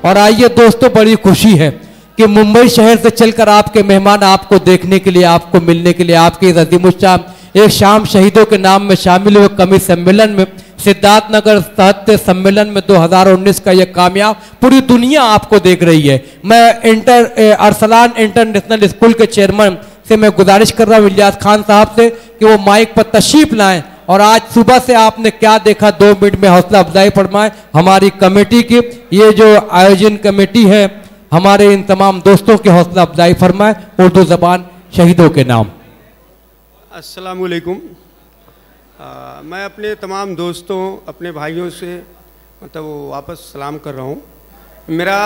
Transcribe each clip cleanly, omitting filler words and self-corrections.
और आइए दोस्तों, बड़ी खुशी है कि मुंबई शहर से चलकर आपके मेहमान आपको देखने के लिए, आपको मिलने के लिए, आपके इस अज़ीमुश्शान एक शाम शहीदों के नाम में शामिल हुए कवि सम्मेलन में, सिद्धार्थनगर साहित्य सम्मेलन में 2019 का यह कामयाब, पूरी दुनिया आपको देख रही है। मैं अरसलान इंटरनेशनल स्कूल के चेयरमैन से मैं गुजारिश कर रहा हूँ इलियास खान साहब से कि वो माइक पर तशरीफ लाएं और आज सुबह से आपने क्या देखा 2 मिनट में हौसला अफजाई फरमाएं हमारी कमेटी की। ये जो आयोजन कमेटी है, हमारे इन तमाम दोस्तों की हौसला अफजाई फरमाएं उर्दू ज़बान शहीदों के नाम। अस्सलामु अलैकुम। मैं अपने तमाम दोस्तों, अपने भाइयों से मतलब वो वापस सलाम कर रहा हूँ। मेरा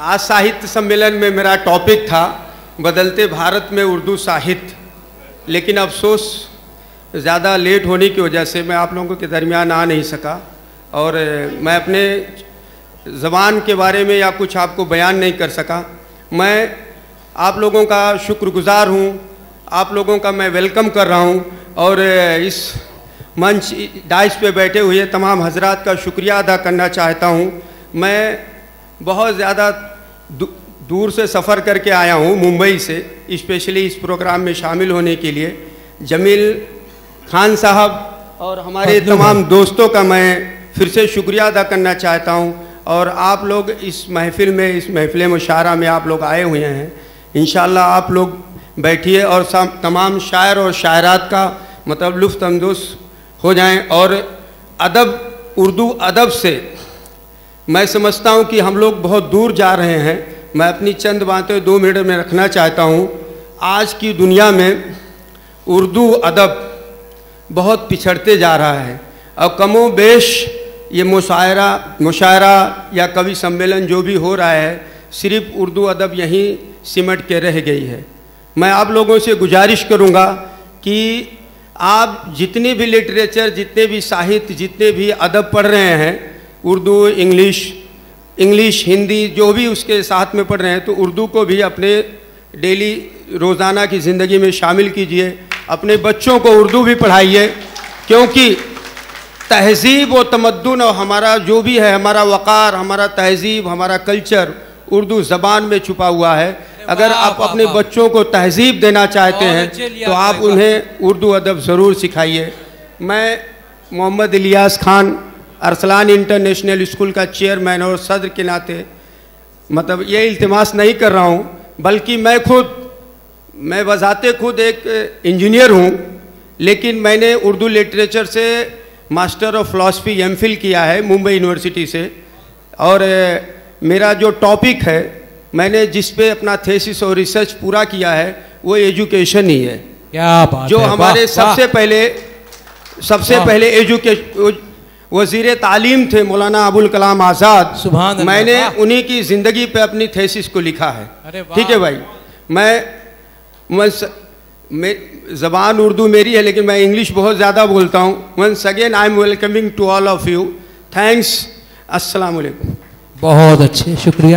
आज साहित्य सम्मेलन में मेरा टॉपिक था बदलते भारत में उर्दू साहित्य, लेकिन अफसोस ज़्यादा लेट होने की वजह से मैं आप लोगों के दरमियान आ नहीं सका और मैं अपने ज़बान के बारे में या कुछ आपको बयान नहीं कर सका। मैं आप लोगों का शुक्रगुज़ार हूँ, आप लोगों का मैं वेलकम कर रहा हूँ और इस मंच डाइस पे बैठे हुए तमाम हजरात का शुक्रिया अदा करना चाहता हूँ। मैं बहुत ज़्यादा दूर से सफ़र करके आया हूँ मुंबई से, स्पेशली इस प्रोग्राम में शामिल होने के लिए। जमील खान साहब और हमारे तमाम दोस्तों का मैं फिर से शुक्रिया अदा करना चाहता हूँ और आप लोग इस महफ़िल में, इस महफ़िल मुशायरा में आप लोग आए हुए हैं। इंशाअल्लाह आप लोग बैठिए और तमाम शायर और शायरात का मतलब लुत्फ़ अंदोज़ हो जाएं। और अदब, उर्दू अदब से मैं समझता हूँ कि हम लोग बहुत दूर जा रहे हैं। मैं अपनी चंद बातें 2 मिनट में रखना चाहता हूँ। आज की दुनिया में उर्दू अदब बहुत पिछड़ते जा रहा है और कमो बेश ये मुशायरा या कवि सम्मेलन जो भी हो रहा है, सिर्फ उर्दू अदब यहीं सिमट के रह गई है। मैं आप लोगों से गुजारिश करूँगा कि आप जितनी भी लिटरेचर, जितने भी साहित्य, जितने भी अदब पढ़ रहे हैं, उर्दू, इंग्लिश, हिंदी, जो भी उसके साथ में पढ़ रहे हैं, तो उर्दू को भी अपने डेली रोज़ाना की ज़िंदगी में शामिल कीजिए। अपने बच्चों को उर्दू भी पढ़ाइए, क्योंकि तहज़ीब व तमद्दुन और हमारा जो भी है, हमारा वक़ार, हमारा तहज़ीब, हमारा कल्चर उर्दू ज़बान में छुपा हुआ है। अगर आप अपने बच्चों को तहज़ीब देना चाहते हैं तो आप उन्हें उर्दू अदब ज़रूर सिखाइए। मैं मोहम्मद इलियास खान अरसलान इंटरनेशनल स्कूल का चेयरमैन और सदर के नाते मतलब ये इल्तिमास नहीं कर रहा हूँ, बल्कि मैं वज़ाते खुद एक इंजीनियर हूँ, लेकिन मैंने उर्दू लिटरेचर से मास्टर ऑफ फ़िलासफ़ी एमफिल किया है मुंबई यूनिवर्सिटी से। और मेरा जो टॉपिक है, मैंने जिस पे अपना थीसिस और रिसर्च पूरा किया है, वो एजुकेशन ही है। क्या बात जो है, हमारे सबसे पहले वज़ीर तालीम थे मौलाना अबुल कलाम आज़ाद। सुभान अल्लाह। मैंने उन्हीं की ज़िंदगी पे अपनी थीसिस को लिखा है। ठीक है भाई। मैं ज़बान उर्दू मेरी है, लेकिन मैं इंग्लिश बहुत ज़्यादा बोलता हूँ। Once again I am welcoming to all of you. Thanks. अस्सलाम वालेकुम। बहुत अच्छे, शुक्रिया।